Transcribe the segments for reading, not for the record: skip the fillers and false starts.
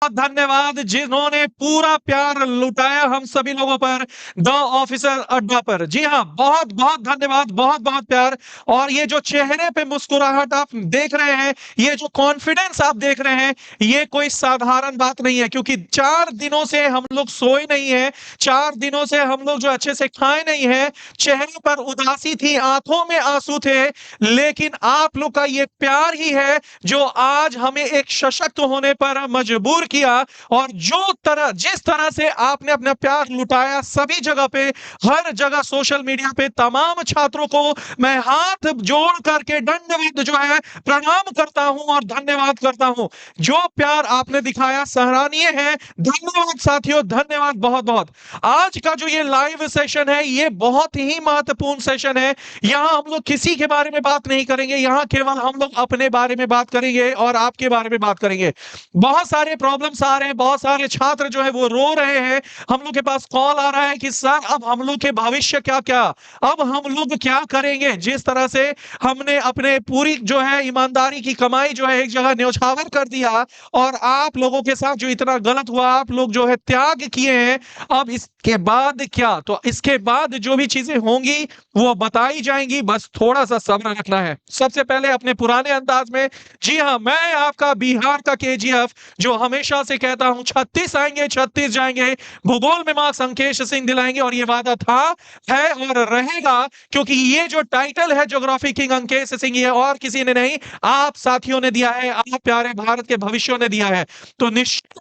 बहुत धन्यवाद जिन्होंने पूरा प्यार लुटाया हम सभी लोगों पर द ऑफिसर अड्डा पर। जी हाँ, बहुत बहुत धन्यवाद, बहुत बहुत प्यार। और ये जो चेहरे पे मुस्कुराहट आप देख रहे हैं, ये जो कॉन्फिडेंस आप देख रहे हैं, ये कोई साधारण बात नहीं है, क्योंकि 4 दिनों से हम लोग सोए नहीं है, 4 दिनों से हम लोग जो अच्छे से खाए नहीं है, चेहरे पर उदासी थी, आंखों में आंसू थे, लेकिन आप लोग का ये प्यार ही है जो आज हमें एक सशक्त होने पर मजबूर किया। और जिस तरह से आपने अपना प्यार लुटाया सभी जगह पे, हर जगह सोशल मीडिया पे, तमाम छात्रों को मैं हाथ जोड़ करके दंडवत जो है प्रणाम करता हूं और धन्यवाद करता हूं। जो प्यार आपने दिखाया सराहनीय है। धन्यवाद साथियों, धन्यवाद बहुत बहुत। आज का जो ये लाइव सेशन है, ये बहुत ही महत्वपूर्ण सेशन है। यहां हम लोग किसी के बारे में बात नहीं करेंगे, यहां केवल हम लोग अपने बारे में बात करेंगे और आपके बारे में बात करेंगे। बहुत सारे प्रॉब्लम्स आ रहे हैं, बहुत सारे छात्र जो है वो रो रहे हैं। हम लोग के पास कॉल आ रहा है कि सर अब हम लोग के भविष्य क्या क्या, अब हम लोग क्या करेंगे। जिस तरह से हमने अपने पूरी जो है ईमानदारी की कमाई जो है एक जगह न्यौछावर कर दिया, और आप लोगों के साथ जो इतना गलत हुआ, आप लोग जो है त्याग किए हैं, अब इसके बाद क्या, तो इसके बाद जो भी चीजें होंगी वो बताई जाएंगी, बस थोड़ा सा सब्र रखना है। सबसे पहले अपने पुराने अंदाज में, जी हाँ, मैं आपका बिहार का केजीएफ जो हमेशा से कहता हूं 36 आएंगे 36 जाएंगे, भूगोल में मार्क्स अंकेश सिंह दिलाएंगे, और ये वादा था, है और रहेगा, क्योंकि ये जो टाइटल है ज्योग्राफी किंग अंकेश सिंह, ये और किसी ने नहीं, आप साथियों ने दिया है, आप प्यारे भारत के भविष्य ने दिया है। तो निश्चित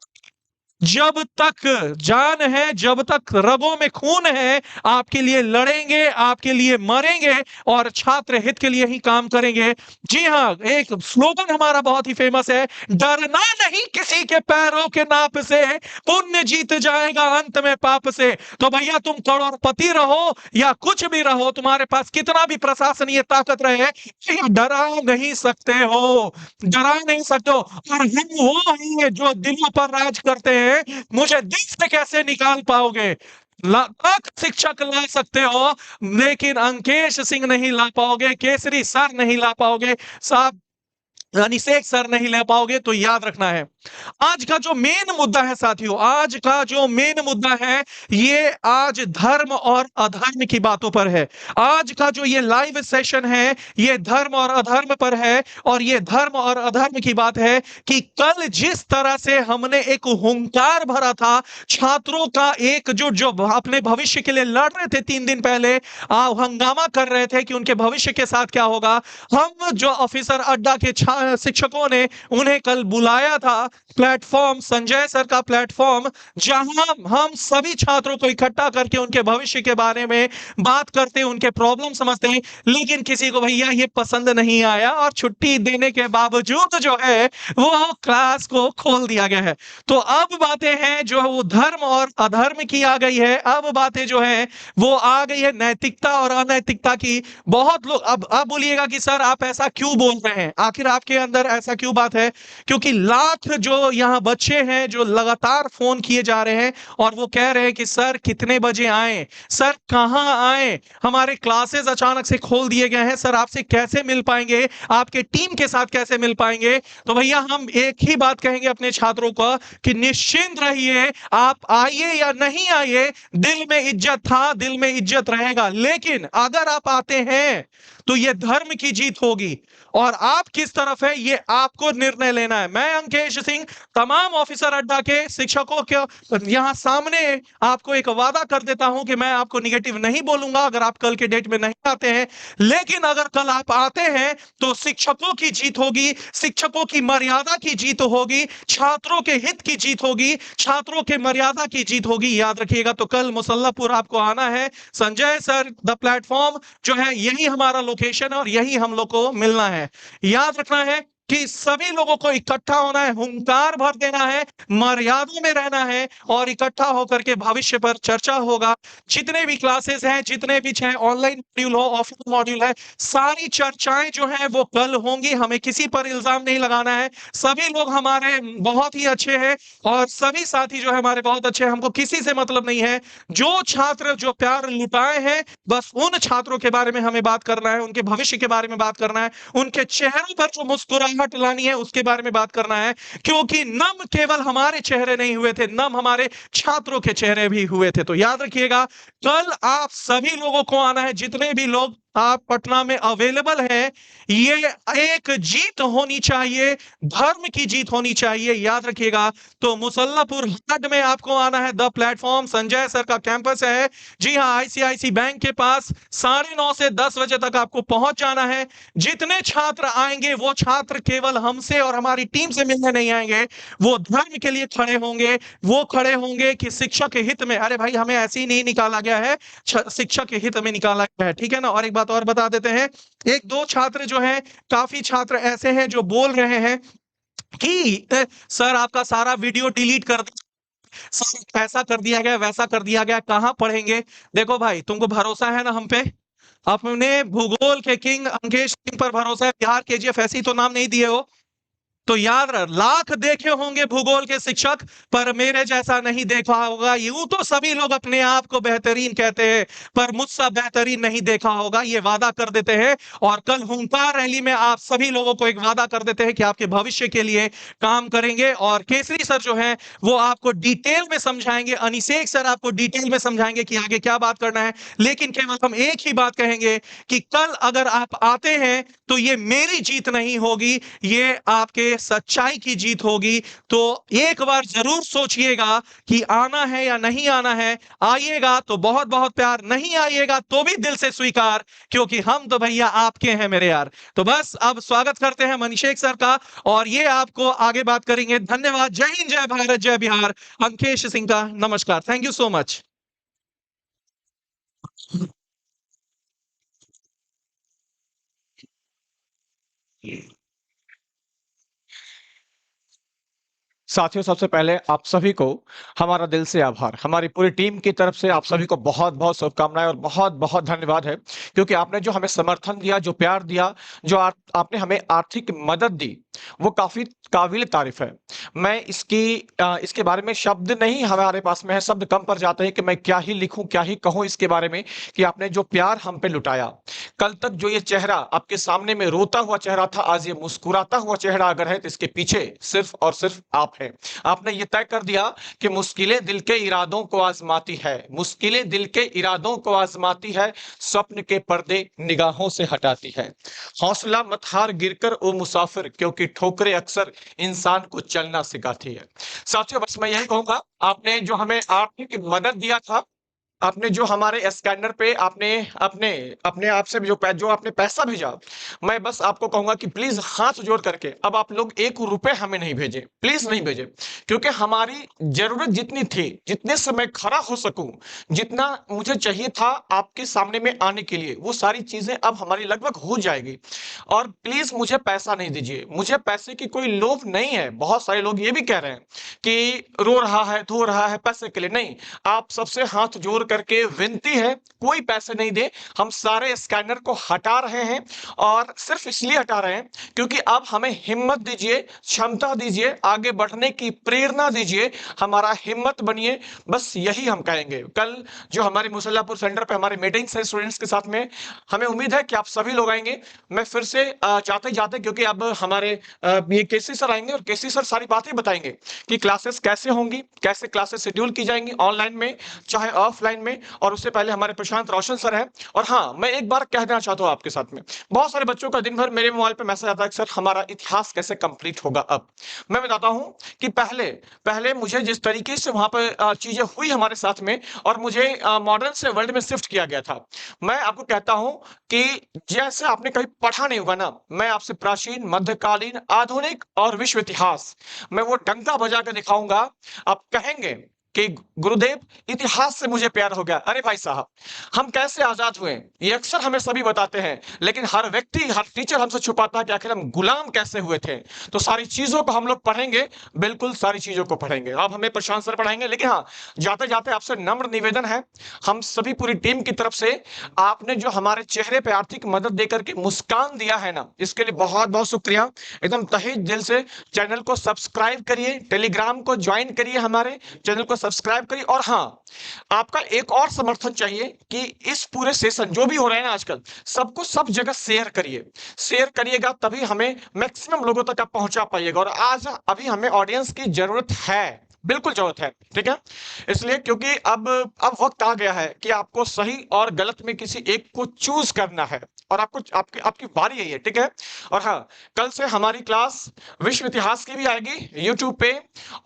जब तक जान है, जब तक रगों में खून है, आपके लिए लड़ेंगे, आपके लिए मरेंगे और छात्र हित के लिए ही काम करेंगे। जी हाँ, एक स्लोगन हमारा बहुत ही फेमस है, डरना नहीं किसी के पैरों के नाप से, पुण्य जीत जाएगा अंत में पाप से। तो भैया तुम करोड़पति रहो या कुछ भी रहो, तुम्हारे पास कितना भी प्रशासनिक ताकत रहे, डरा नहीं सकते हो, डरा नहीं सकते हो। और हम वो हैं जो दिलों पर राज करते हैं, मुझे दिल से कैसे निकाल पाओगे। लाख शिक्षक ला सकते हो, लेकिन अंकेश सिंह नहीं ला पाओगे, केसरी सर नहीं ला पाओगे, साहब अनिषेक सर नहीं ले पाओगे। तो याद रखना है, आज का जो मेन मुद्दा है साथियों, आज का जो मेन मुद्दा है, ये आज धर्म और अधर्म की बातों पर है। आज का जो ये लाइव सेशन है, ये धर्म और अधर्म पर है। और ये धर्म और अधर्म की बात है कि कल जिस तरह से हमने एक हुंकार भरा था, छात्रों का एक जो अपने भविष्य के लिए लड़ रहे थे, 3 दिन पहले हंगामा कर रहे थे कि उनके भविष्य के साथ क्या होगा, हम जो ऑफिसर अड्डा के शिक्षकों ने उन्हें कल बुलाया था प्लेटफॉर्म, संजय सर का प्लेटफॉर्म, जहां हम सभी छात्रों को इकट्ठा करके उनके भविष्य के बारे में बात करते, उनके प्रॉब्लम समझते हैं। लेकिन किसी को भैया ये पसंद नहीं आया, और छुट्टी देने के बावजूद जो है वो क्लास को खोल दिया गया है। तो अब बातें हैं जो वो धर्म और अधर्म की आ गई है, अब बातें जो है वो आ गई है नैतिकता और अनैतिकता की। बहुत लोग अब बोलिएगा कि सर आप ऐसा क्यों बोल रहे हैं, आखिर आपके अंदर ऐसा क्यों बात है। क्योंकि लाख जो यहाँ बच्चे हैं जो लगातार फोन किए जा रहे हैं और वो कह रहे हैं कि सर कितने बजे आए, सर कहां आए, हमारे क्लासेस अचानक से खोल दिए गए हैं, सर आपसे कैसे मिल पाएंगे, आपके टीम के साथ कैसे मिल पाएंगे। तो भैया हम एक ही बात कहेंगे अपने छात्रों को कि निश्चिंत रहिए, आप आइए या नहीं आइए, दिल में इज्जत था, दिल में इज्जत रहेगा। लेकिन अगर आप आते हैं तो यह धर्म की जीत होगी, और आप किस तरफ है ये आपको निर्णय लेना है। मैं अंकेश सिंह तमाम ऑफिसर अड्डा के शिक्षकों के यहां सामने आपको एक वादा कर देता हूं कि मैं आपको निगेटिव नहीं बोलूंगा अगर आप कल के डेट में नहीं आते हैं। लेकिन अगर कल आप आते हैं तो शिक्षकों की जीत होगी, शिक्षकों की मर्यादा की जीत होगी, छात्रों के हित की जीत होगी, छात्रों के मर्यादा की जीत होगी। याद रखिएगा। तो कल मुसल्लापुर आपको आना है, संजय सर द प्लेटफॉर्म जो है यही हमारा लोकेशन है और यही हम लोग को मिलना है। याद रखना है कि सभी लोगों को इकट्ठा होना है, हुंकार भर देना है, मर्यादा में रहना है, और इकट्ठा होकर के भविष्य पर चर्चा होगा। जितने भी क्लासेस हैं, जितने भी चाहे ऑनलाइन मॉड्यूल हो, ऑफलाइन मॉड्यूल है, सारी चर्चाएं जो हैं वो कल होंगी। हमें किसी पर इल्जाम नहीं लगाना है, सभी लोग हमारे बहुत ही अच्छे हैं और सभी साथी जो है हमारे बहुत अच्छे हैं, हमको किसी से मतलब नहीं है। जो छात्र जो प्यार लुटाए हैं, बस उन छात्रों के बारे में हमें बात करना है, उनके भविष्य के बारे में बात करना है, उनके चेहरों पर जो मुस्कुराहट मुस्कुराहट लानी है, उसके बारे में बात करना है, क्योंकि नम केवल हमारे चेहरे नहीं हुए थे, नम हमारे छात्रों के चेहरे भी हुए थे। तो याद रखिएगा, कल आप सभी लोगों को आना है, जितने भी लोग आप पटना में अवेलेबल हैं। ये एक जीत होनी चाहिए, धर्म की जीत होनी चाहिए, याद रखिएगा। तो मुसल्लापुर हट में आपको आना है, द प्लेटफॉर्म संजय सर का कैंपस है। जी हां, आईसीआईसी बैंक के पास 9:30 से 10 बजे तक आपको पहुंच जाना है। जितने छात्र आएंगे वो छात्र केवल हमसे और हमारी टीम से मिलने नहीं आएंगे, वो धर्म के लिए खड़े होंगे। वो खड़े होंगे कि शिक्षा के हित में, अरे भाई हमें ऐसे ही नहीं निकाला गया है, शिक्षा के हित में निकाला गया है, ठीक है ना। और एक बात और बता देते हैं, एक दो छात्र जो हैं, काफी छात्र ऐसे हैं जो बोल रहे हैं कि सर आपका सारा वीडियो डिलीट कर सर ऐसा कर दिया गया, वैसा कर दिया गया, कहां पढ़ेंगे। देखो भाई, तुमको भरोसा है ना हम पे, अपने भूगोल के किंग अंकेश सिंह पर भरोसा है, बिहार केजीएफ ऐसी तो नाम नहीं दिए हो। तो याद रख, लाख देखे होंगे भूगोल के शिक्षक, पर मेरे जैसा नहीं देखा होगा। यूं तो सभी लोग अपने आप को बेहतरीन कहते हैं, पर मुझसे बेहतरीन नहीं देखा होगा, ये वादा कर देते हैं। और कल हुंकार रैली में आप सभी लोगों को एक वादा कर देते हैं कि आपके भविष्य के लिए काम करेंगे। और केसरी सर जो है वो आपको डिटेल में समझाएंगे, अनिषेक सर आपको डिटेल में समझाएंगे कि आगे क्या बात करना है। लेकिन केवल हम एक ही बात कहेंगे कि कल अगर आप आते हैं तो ये मेरी जीत नहीं होगी, ये आपके सच्चाई की जीत होगी। तो एक बार जरूर सोचिएगा कि आना है या नहीं आना है। आइएगा तो बहुत बहुत प्यार, नहीं आइएगा तो भी दिल से स्वीकार, क्योंकि हम तो भैया आपके हैं मेरे यार। तो बस अब स्वागत करते हैं मनीषेक सर का, और ये आपको आगे बात करेंगे। धन्यवाद। जय हिंद, जय भारत, जय बिहार। अंकेश सिंह का नमस्कार। Thank you so much. साथियों, सबसे पहले आप सभी को हमारा दिल से आभार। हमारी पूरी टीम की तरफ से आप सभी को बहुत-बहुत शुभकामनाएँ और बहुत-बहुत धन्यवाद है, क्योंकि आपने जो हमें समर्थन दिया, जो प्यार दिया, जो आपने हमें आर्थिक मदद दी, वो काफ़ी काबिल-ए-तारीफ़ है। मैं इसके बारे में शब्द नहीं हमारे पास में है, शब्द कम पड़ जाते हैं कि मैं क्या ही लिखूँ, क्या ही कहूँ इसके बारे में, कि आपने जो प्यार हम पे लुटाया। कल तक जो ये चेहरा आपके सामने में रोता हुआ चेहरा था, आज ये मुस्कुराता हुआ चेहरा अगर है, तो इसके पीछे सिर्फ़ और सिर्फ़ आप हैं। आपने ये तय कर दिया कि मुश्किलें दिल के इरादों को आज़माती है, मुश्किलें दिल के इरादों को आज़माती है, स्वप्न के पर्दे निगाहों से हटाती है। हौसला मत हार, गिरकर ओ मुसाफिर, क्योंकि ठोकरें अक्सर इंसान को चलना सिखाती है। साथियों, बस मैं यही कहूँगा, आपने जो हमें आर्थिक मदद दिया था, आपने जो हमारे स्कैनर पे आपने अपने अपने आप से जो आपने पैसा भेजा, मैं बस आपको कहूँगा कि प्लीज़ हाथ जोड़ करके अब आप लोग ₹1 हमें नहीं भेजें, प्लीज़ नहीं भेजें। क्योंकि हमारी ज़रूरत जितनी थी, जितने से मैं खड़ा हो सकूँ, जितना मुझे चाहिए था आपके सामने में आने के लिए, वो सारी चीज़ें अब हमारी लगभग हो जाएगी। और प्लीज़ मुझे पैसा नहीं दीजिए, मुझे पैसे की कोई लोभ नहीं है। बहुत सारे लोग ये भी कह रहे हैं कि रो रहा है, धो रहा है पैसे के लिए, नहीं। आप सबसे हाथ जोड़ करके विनती है, कोई पैसे नहीं दे। हम सारे स्कैनर को हटा रहे हैं, और सिर्फ इसलिए हटा रहे हैं क्योंकि अब हमें हिम्मत दीजिए, क्षमता दीजिए, आगे बढ़ने की प्रेरणा दीजिए, हमारा हिम्मत बनिए, बस यही हम कहेंगे। कल जो हमारे मुसल्लापुर सेंटर पे हमारी मीटिंग्स है स्टूडेंट्स के साथ में, हमें उम्मीद है कि आप सभी लोग आएंगे। मैं फिर से जाते जाते, क्योंकि अब हमारे ये केसी सर आएंगे और केसी सर सारी बातें बताएंगे कि क्लासेस कैसे होंगी, कैसे क्लासेस शेड्यूल की जाएंगी, ऑनलाइन में चाहे ऑफलाइन में। और उससे पहले हमारे प्रशांत रोशन सर हैं। और हाँ, मैं एक बार कह देना चाहता हूँ आपके साथ में, बहुत सारे बच्चों का दिन भर मेरे मोबाइल पे मैसेज आता है कि सर हमारा इतिहास कैसे कंप्लीट होगा। अब मैं बताता हूँ कि पहले पहले मुझे जिस तरीके से वहां पर चीजें हुई हमारे साथ में, और मुझे मॉडर्न से वर्ल्ड में शिफ्ट किया गया था, मैं आपको कहता हूं कि जैसे आपने कभी पढ़ा नहीं होगा ना, मैं आपसे प्राचीन, मध्यकालीन, आधुनिक और विश्व इतिहास, मैं वो डंका बजा कर दिखाऊंगा। आप कहेंगे कि गुरुदेव, इतिहास से मुझे प्यार हो गया। अरे भाई साहब, हम कैसे आजाद हुए, ये अक्सर हमें सभी बताते हैं, लेकिन हर व्यक्ति, हर टीचर हमसे छुपाता है कि आखिर हम गुलाम कैसे हुए थे। तो सारी चीजों को हम लोग पढ़ेंगे, बिल्कुल सारी चीजों को पढ़ेंगे। अब हमें प्रशांत सर पढ़ाएंगे, लेकिन हाँ, जाते जाते आपसे नम्र निवेदन है, हम सभी पूरी टीम की तरफ से, आपने जो हमारे चेहरे पे आर्थिक मदद देकर के मुस्कान दिया है ना, इसके लिए बहुत बहुत शुक्रिया। एकदम तहे दिल से चैनल को सब्सक्राइब करिए, टेलीग्राम को ज्वाइन करिए, हमारे चैनल को सब्सक्राइब करिए और हाँ, आपका एक और समर्थन चाहिए कि इस पूरे सेशन जो भी हो रहे हैं ना आजकल, सबको सब जगह शेयर करिए। शेयर करिएगा तभी हमें मैक्सिमम लोगों तक आप पहुँचा पाइएगा और आज अभी हमें ऑडियंस की ज़रूरत है, बिल्कुल ज़रूरत है, ठीक है? इसलिए क्योंकि अब वक़्त आ गया है कि आपको सही और गलत में किसी एक को चूज़ करना है और आपको आपकी आपकी बारी है ये, ठीक है? और हाँ, कल से हमारी क्लास विश्व इतिहास की भी आएगी यूट्यूब पे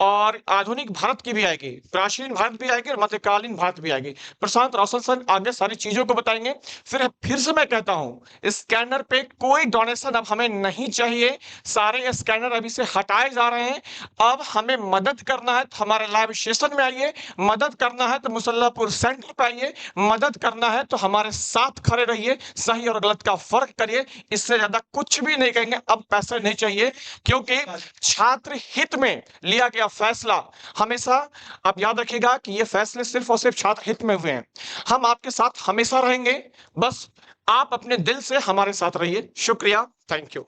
और आधुनिक भारत की भी आएगी, प्राचीन भारत भी आएगी और मध्यकालीन भारत भी आएगी। प्रशांत रोशन सर आगे सारी चीज़ों को बताएँगे। फिर से मैं कहता हूँ, स्कैनर पे कोई डोनेशन अब हमें नहीं चाहिए, सारे स्कैनर अभी से हटाए जा रहे हैं। अब हमें मदद करना है तो हमारे लाइव सेशन में आइए, मदद करना है तो मुसल्लापुर सेंटर पे आइए, मदद करना है तो हमारे साथ खड़े रहिए, सही और गलत का फ़र्क करिए। इससे ज़्यादा कुछ भी नहीं कहेंगे, अब पैसे नहीं चाहिए क्योंकि छात्र हित में लिया गया फैसला हमेशा आप याद रखिएगा कि ये फैसले सिर्फ और सिर्फ छात्र हित में हुए हैं। हम आपके साथ हमेशा रहेंगे, बस आप अपने दिल से हमारे साथ रहिए। शुक्रिया, थैंक यू।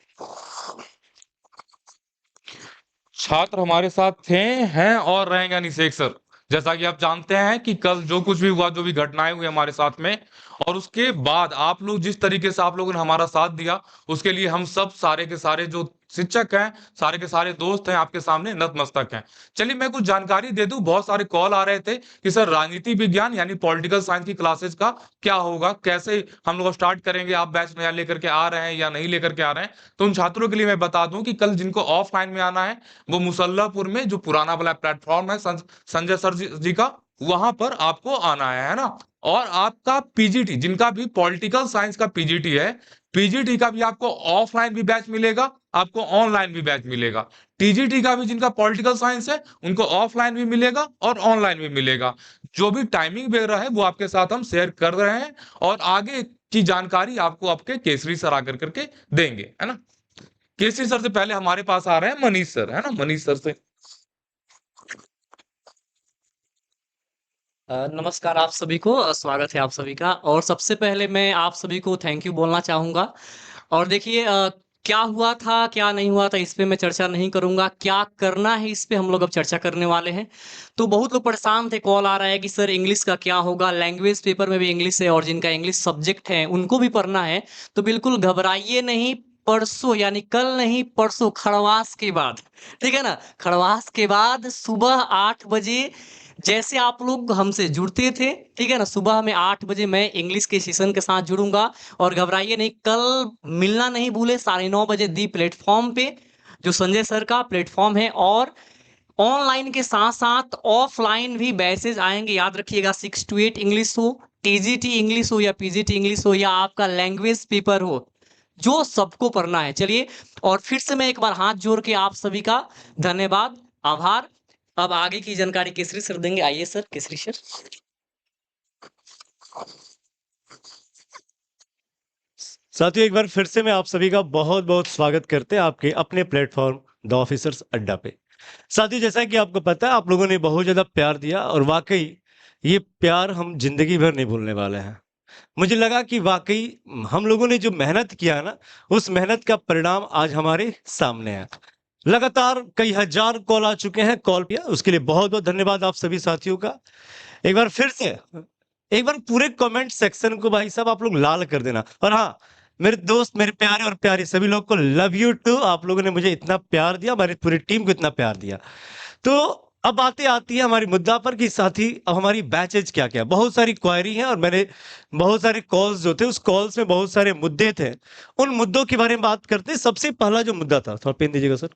छात्र हमारे साथ थे, हैं और रहेंगे अनिषेक सर। जैसा कि आप जानते हैं कि कल जो कुछ भी हुआ, जो भी घटनाएं हुई हमारे साथ में, और उसके बाद आप लोग जिस तरीके से आप लोगों ने हमारा साथ दिया, उसके लिए हम सब सारे के सारे जो शिक्षक हैं, सारे के सारे दोस्त हैं, आपके सामने नतमस्तक हैं। चलिए मैं कुछ जानकारी दे दूं। बहुत सारे कॉल आ रहे थे कि सर राजनीति विज्ञान यानी पॉलिटिकल साइंस की क्लासेस का क्या होगा, कैसे हम लोग स्टार्ट करेंगे, आप बैच नया लेकर के आ रहे हैं या नहीं लेकर के आ रहे हैं। तो उन छात्रों के लिए मैं बता दूं कि कल जिनको ऑफलाइन में आना है, वो मुसल्लापुर में जो पुराना वाला प्लेटफॉर्म है संजय सर जी का, वहां पर आपको आना है ना। और आपका पीजीटी, जिनका भी पॉलिटिकल साइंस का पीजीटी है, पीजीटी का भी आपको ऑफलाइन भी बैच मिलेगा, आपको ऑनलाइन भी बैच मिलेगा। टीजीटी का भी जिनका पॉलिटिकल साइंस है, उनको ऑफलाइन भी मिलेगा और ऑनलाइन भी मिलेगा। जो भी टाइमिंग वगैरह है वो आपके साथ हम शेयर कर रहे हैं और आगे की जानकारी आपको आपके केसरी सर आकर करके देंगे, है ना। केसरी सर से पहले हमारे पास आ रहे हैं मनीष सर, है ना। मनीष सर से नमस्कार आप सभी को, स्वागत है आप सभी का। और सबसे पहले मैं आप सभी को थैंक यू बोलना चाहूँगा। और देखिए क्या हुआ था, क्या नहीं हुआ था, इस पे मैं चर्चा नहीं करूँगा। क्या करना है, इस पे हम लोग अब चर्चा करने वाले हैं। तो बहुत लोग परेशान थे, कॉल आ रहा है कि सर इंग्लिश का क्या होगा, लैंग्वेज पेपर में भी इंग्लिश है और जिनका इंग्लिश सब्जेक्ट है उनको भी पढ़ना है। तो बिल्कुल घबराइए नहीं, परसों यानी कल नहीं, परसों खड़वास के बाद, ठीक है ना, खड़वास के बाद सुबह 8 बजे जैसे आप लोग हमसे जुड़ते थे, ठीक है ना, सुबह में 8 बजे मैं इंग्लिश के सेशन के साथ जुड़ूंगा। और घबराइए नहीं, कल मिलना नहीं भूले 9:30 बजे दी प्लेटफॉर्म पे, जो संजय सर का प्लेटफॉर्म है। और ऑनलाइन के साथ साथ ऑफलाइन भी बैचेज आएंगे, याद रखिएगा। 6 to 8 इंग्लिश हो, टीजीटी इंग्लिश हो या पीजीटी इंग्लिश हो या आपका लैंग्वेज पेपर हो, जो सबको पढ़ना है। चलिए, और फिर से मैं एक बार हाथ जोड़ के आप सभी का धन्यवाद, आभार। अब आगे की जानकारी केसरी सर देंगे। आइए सर, केसरी सर। साथियों, एक बार फिर से मैं आप सभी का बहुत बहुत स्वागत करते हैं आपके अपने प्लेटफॉर्म द ऑफिसर्स अड्डा पे। साथियों, जैसा कि आपको पता है, आप लोगों ने बहुत ज़्यादा प्यार दिया और वाकई ये प्यार हम जिंदगी भर नहीं भूलने वाले हैं। मुझे लगा कि वाकई हम लोगों ने जो मेहनत किया ना, उस मेहनत का परिणाम आज हमारे सामने है। लगातार कई हजार कॉल आ चुके हैं, कॉल किया उसके लिए बहुत बहुत धन्यवाद आप सभी साथियों का। एक बार फिर से एक बार पूरे कमेंट सेक्शन को भाई साहब आप लोग लाल कर देना। और हाँ, मेरे दोस्त, मेरे प्यारे और प्यारी सभी लोग को लव यू टू। आप लोगों ने मुझे इतना प्यार दिया, हमारी पूरी टीम को इतना प्यार दिया। तो अब बातें आती है हमारी मुद्दा पर कि साथी अब हमारी बैचेज क्या क्या। बहुत सारी क्वायरी है और मैंने बहुत सारे कॉल्स जो थे, उस कॉल्स में बहुत सारे मुद्दे थे। उन मुद्दों के बारे में बात करते हैं। सबसे पहला जो मुद्दा था, थोड़ा पेन दीजिएगा सर।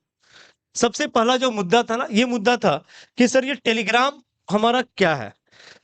सबसे पहला जो मुद्दा था ना, ये मुद्दा था कि सर ये टेलीग्राम हमारा क्या है।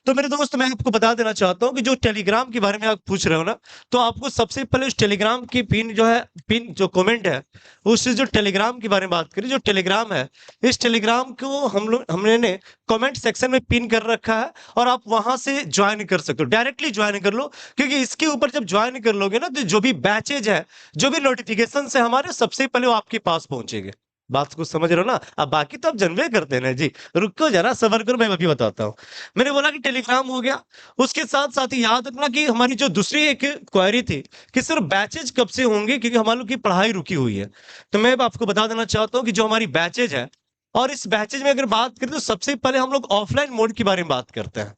तो मेरे दोस्त, मैं आपको बता देना चाहता हूं कि जो टेलीग्राम के बारे में आप पूछ रहे हो ना, तो आपको सबसे पहले उस टेलीग्राम की पिन जो है, पिन जो कमेंट है, उससे जो टेलीग्राम के बारे में बात करें। जो टेलीग्राम है, इस टेलीग्राम को हमने कमेंट सेक्शन में पिन कर रखा है और आप वहां से ज्वाइन कर सकते हो, डायरेक्टली ज्वाइन कर लो। क्योंकि इसके ऊपर जब ज्वाइन कर लोगे ना, तो जो भी बैचेज है, जो भी नोटिफिकेशन है हमारे, सबसे पहले वो आपके पास पहुंचेंगे। बात को समझ रहे हो ना। अब बाकी तो आप जनवे करते हैं ना जी, रुको जरा, सबर करो, मैं अभी बताता हूँ। मैंने बोला कि टेलीग्राम हो गया, उसके साथ साथ ही याद रखना कि हमारी जो दूसरी एक क्वेरी थी कि सर बैचेज कब से होंगे, क्योंकि हमारे लोग की पढ़ाई रुकी हुई है। तो मैं आपको बता देना चाहता हूँ कि जो हमारी बैचेज है, और इस बैचेज में अगर बात करें तो सबसे पहले हम लोग ऑफलाइन मोड के बारे में बात करते हैं।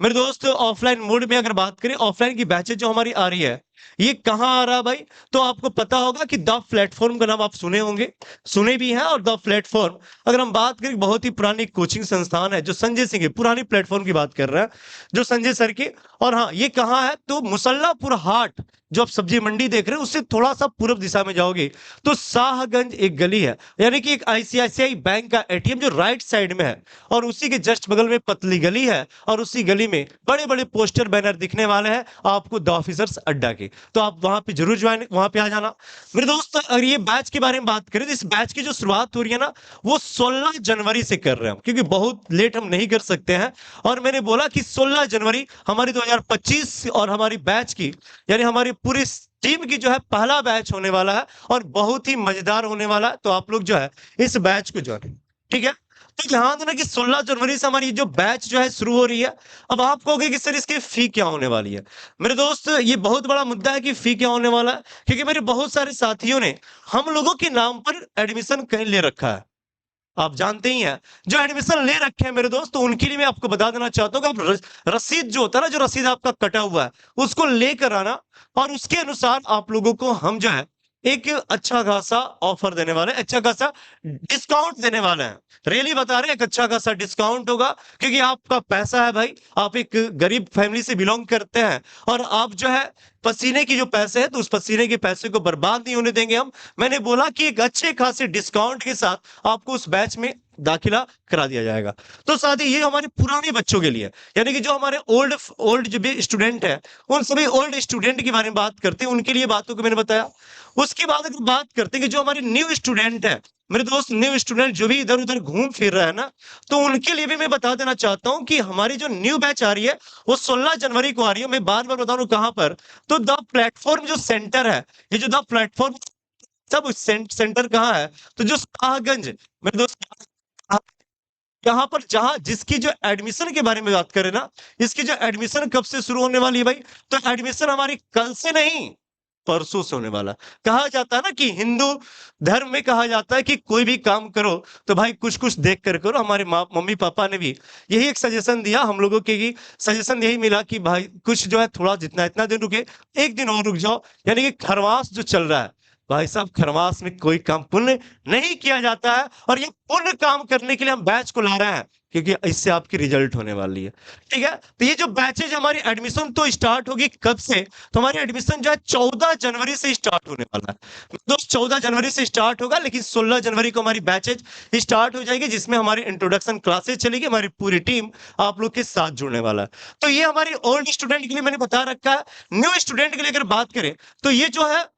मेरे दोस्त ऑफलाइन मोड में अगर बात करें, ऑफलाइन की बैचेज जो हमारी आ रही है, ये कहाँ आ रहा है भाई? तो आपको पता होगा कि द प्लेटफॉर्म का नाम आप सुने होंगे, सुने भी हैं। और द प्लेटफॉर्म अगर हम बात करें, बहुत ही पुरानी कोचिंग संस्थान है जो संजय सिंह की, पुरानी प्लेटफॉर्म की बात कर रहे हैं जो संजय सर की। और हाँ, ये कहाँ है? तो मुसल्लापुर हाट, जो आप सब्जी मंडी देख रहे हैं, उससे थोड़ा सा पूर्व दिशा में जाओगे तो शाहगंज एक गली है, यानी कि एक आईसीआईसीआई बैंक का एटीएम जो राइट साइड में है, और उसी के जस्ट बगल में पतली गली है, और उसी गली में बड़े बड़े पोस्टर बैनर दिखने वाले हैं आपको द ऑफिसर्स अड्डा के। तो आप वहां पे जरूर ज्वाइन, वहां पे आ जाना। मेरे दोस्त, अगर ये बैच के बारे में बात करें तो इस बैच की जो शुरुआत हो रही है ना, वो 16 जनवरी से कर रहे हैं, क्योंकि बहुत लेट हम नहीं कर सकते हैं। और मैंने बोला कि 16 जनवरी हमारी 2025 और हमारी बैच की, यानी हमारी पूरी टीम की जो है पहला बैच होने वाला है, और बहुत ही मजेदार होने वाला है। तो आप लोग जो है इस बैच को ज्वाइन, ठीक है? तो ध्यान देना कि 16 जनवरी से हमारी जो बैच जो है शुरू हो रही है। अब आप कहोगे कि सर इसकी फी क्या होने वाली है? मेरे दोस्त, ये बहुत बड़ा मुद्दा है कि फी क्या होने वाला है, क्योंकि मेरे बहुत सारे साथियों ने हम लोगों के नाम पर एडमिशन कहीं ले रखा है। आप जानते ही हैं, जो एडमिशन ले रखे हैं मेरे दोस्त, तो उनके लिए मैं आपको बता देना चाहता हूँ कि आप रसीद जो होता है ना, जो रसीद आपका कटा हुआ है, उसको लेकर आना, और उसके अनुसार आप लोगों को हम जो है एक अच्छा खासा ऑफर देने वाले हैं, अच्छा खासा डिस्काउंट देने वाले हैं। रियली बता रहे हैं, एक अच्छा खासा डिस्काउंट होगा, क्योंकि आपका पैसा है भाई, आप एक गरीब फैमिली से बिलोंग करते हैं, और आप जो है पसीने की जो पैसे है, तो उस पसीने के पैसे को बर्बाद नहीं होने देंगे हम। मैंने बोला कि एक अच्छे खासे डिस्काउंट के साथ आपको उस बैच में दाखिला करा दिया जाएगा। तो साथ ही ये हमारे पुराने बच्चों के लिए, यानी कि जो हमारे ओल्ड जो भी स्टूडेंट है, उन सभी ओल्ड स्टूडेंट के बारे में बात करते हैं, उनके लिए बातों को मैंने बताया। उसके बाद अगर बात करते हैं कि जो हमारे न्यू स्टूडेंट है, मेरे दोस्त, न्यू स्टूडेंट जो भी इधर उधर घूम फिर रहा है ना, तो उनके लिए भी मैं बता देना चाहता हूं कि हमारी जो न्यू बैच आ रही है वो 16 जनवरी को आ रही है। मैं बार बार बता रहा हूं कहां पर, तो द प्लेटफॉर्म जो सेंटर है, ये जो द प्लेटफॉर्म सब सेंटर कहाँ है? तो जो शाहगंज, मेरे दोस्त, यहाँ पर जहां जिसकी जो एडमिशन के बारे में बात करें ना, इसकी जो एडमिशन कब से शुरू होने वाली है भाई? तो एडमिशन हमारी कल से नहीं, परसों से होने वाला। कहा जाता है ना कि हिंदू धर्म में कहा जाता है कि कोई भी काम करो तो भाई कुछ कुछ देख कर करो। हमारे मम्मी पापा ने भी यही एक सजेशन दिया हम लोगों के, कि सजेशन यही मिला कि भाई कुछ जो है थोड़ा, जितना इतना दिन रुके, एक दिन और रुक जाओ। यानी कि खरवास जो चल रहा है भाई साहब, खरवास में कोई काम पुण्य नहीं किया जाता है, और ये पुण्य काम करने के लिए हम बैच को ला रहे हैं, क्योंकि इससे आपकी रिजल्ट होने वाली है, ठीक है? तो ये जो बैचेज हमारी एडमिशन तो स्टार्ट होगी कब से? तो हमारी एडमिशन जो है 14 जनवरी से स्टार्ट होने वाला है दोस्त। 14 जनवरी से स्टार्ट होगा, लेकिन 16 जनवरी को हमारी बैचेज स्टार्ट हो जाएगी, जिसमें हमारी इंट्रोडक्शन क्लासेज चलेगी, हमारी पूरी टीम आप लोग के साथ जुड़ने वाला है। तो ये हमारी ओल्ड स्टूडेंट के लिए मैंने बता रखा है। न्यू स्टूडेंट के लिए अगर बात करें तो ये जो है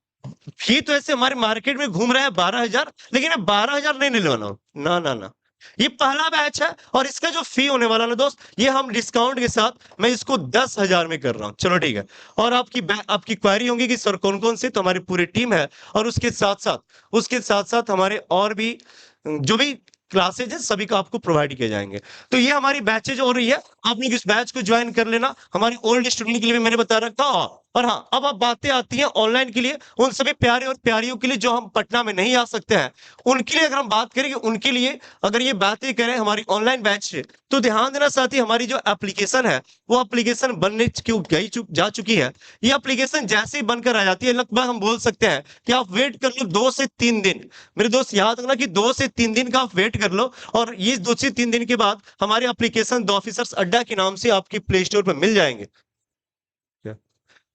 फी तो ऐसे हमारे मार्केट में घूम रहा है 12,000, लेकिन मैं 12,000 नहीं लेने वाला हूं, ना ना ना। ये पहला बैच है, और इसका जो फी होने वाला ना दोस्त, ये हम डिस्काउंट के साथ मैं इसको 10,000 में कर रहा हूं। चलो ठीक है। और आपकी क्वेरी होगी कि सर कौन कौन से, तो हमारी पूरी टीम है, और उसके साथ साथ हमारे और भी जो भी क्लासेज है सभी को आपको प्रोवाइड किए जाएंगे। तो ये हमारी बैचेज हो रही है, आप लोग इस बैच को ज्वाइन कर लेना। हमारे ओल्ड स्टूडेंट के लिए भी मैंने बता रखा। और हाँ, अब बातें आती हैं ऑनलाइन के लिए, उन सभी प्यारे और प्यारियों के लिए जो हम पटना में नहीं आ सकते हैं, उनके लिए अगर हम बात करेंगे, उनके लिए अगर ये बातें करें हमारी ऑनलाइन बैच से, तो ध्यान देना साथी, हमारी जो एप्लीकेशन है वो एप्लीकेशन बनने जा चुकी है। ये एप्लीकेशन जैसे ही बनकर आ जाती है, लगभग हम बोल सकते हैं कि आप वेट कर लो 2 से 3 दिन। मेरे दोस्त याद रखना कि 2 से 3 दिन का आप वेट कर लो, और ये 2 से 3 दिन के बाद हमारे एप्लीकेशन द ऑफिसर्स अड्डा के नाम से आपकी प्ले स्टोर पर मिल जाएंगे,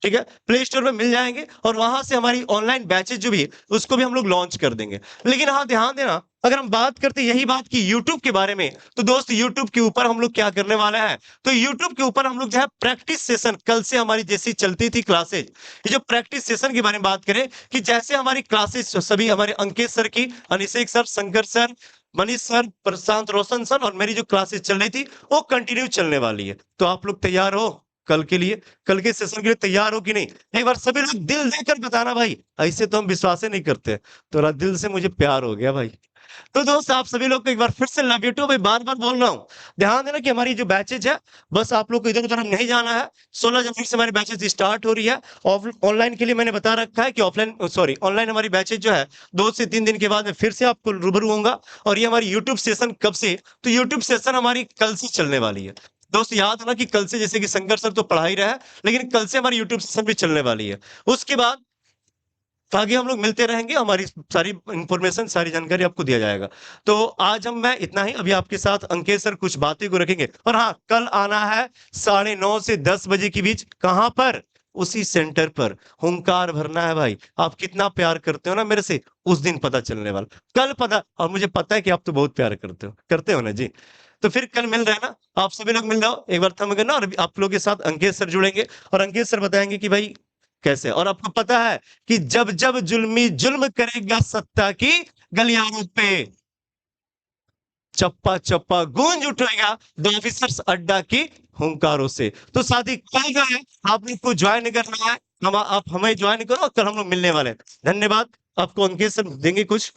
ठीक है? प्ले स्टोर में मिल जाएंगे, और वहां से हमारी ऑनलाइन बैचेज जो भी है उसको भी हम लोग लॉन्च कर देंगे। लेकिन हाँ, ध्यान देना, अगर हम बात करते यही बात की YouTube के बारे में, तो दोस्त YouTube के ऊपर हम लोग क्या करने वाले हैं? तो YouTube के ऊपर हम लोग जो है प्रैक्टिस सेशन, कल से हमारी जैसी चलती थी क्लासेज, ये जो प्रैक्टिस सेशन के बारे में बात करें, कि जैसे हमारी क्लासेज सभी हमारे अंकित सर की, Anishek sir, Shankar sir, Manish sir, Prashant Roshan sir, और मेरी जो क्लासेज चल रही थी वो कंटिन्यू चलने वाली है। तो आप लोग तैयार हो कल के लिए? कल के सेशन के लिए तैयार हो कि नहीं? एक बार सभी लोग दिल देकर बताना भाई, ऐसे तो हम विश्वास ही नहीं करते। तो दिल से मुझे प्यार हो गया भाई, तो दोस्त आप सभी लोग को एक बार फिर से लव यू टू। मैं बार-बार बोल रहा हूँ, ध्यान देना कि हमारी जो बैचेज़ है, बस आप लोग को इधर-उधर नहीं जाना है। 16 जनवरी से हमारी बैचेज़ स्टार्ट हो रही है। ऑनलाइन के लिए मैंने बता रखा है कि ऑनलाइन हमारी बैचेज़ जो है 2 से 3 दिन के बाद मैं फिर से आपको रूबरू होऊँगा। और ये हमारी यूट्यूब सेशन कब से? तो यूट्यूब सेशन हमारी कल से चलने वाली है। दोस्त याद है ना कि कल से, जैसे कि शंकर सर तो पढ़ा ही रहे हैं, लेकिन कल से हमारी यूट्यूब सेशन भी चलने वाली है। उसके बाद आगे हम लोग मिलते रहेंगे, हमारी सारी इन्फॉर्मेशन, सारी जानकारी आपको दिया जाएगा। तो आज मैं इतना ही, अभी आपके साथ अंकित सर कुछ बातें को रखेंगे। और हाँ, कल आना है 9:30 से 10 बजे के बीच। कहाँ पर? उसी सेंटर पर हुंकार भरना है भाई। आप कितना प्यार करते हो ना मेरे से, उस दिन पता चलने वाला। कल पता, और मुझे पता है कि आप तो बहुत प्यार करते हो ना जी। तो फिर कल मिल रहे हैं ना, आप सभी लोग मिल जाओ, एक बार थम करना। और अभी आप लोगों के साथ अंकित सर जुड़ेंगे और अंकित सर बताएंगे कि भाई कैसे। और आपको पता है कि जब जब जुल्मी जुल्म करेगा सत्ता की गलियारों पे, चप्पा चप्पा गूंज उठेगा द ऑफिसर्स अड्डा की हुंकारों से। तो साथी कल जो है आप लोग को ज्वाइन करना है, आप हमें ज्वाइन करो, कल हम लोग मिलने वाले हैं। धन्यवाद। आपको अंकित सर देंगे कुछ।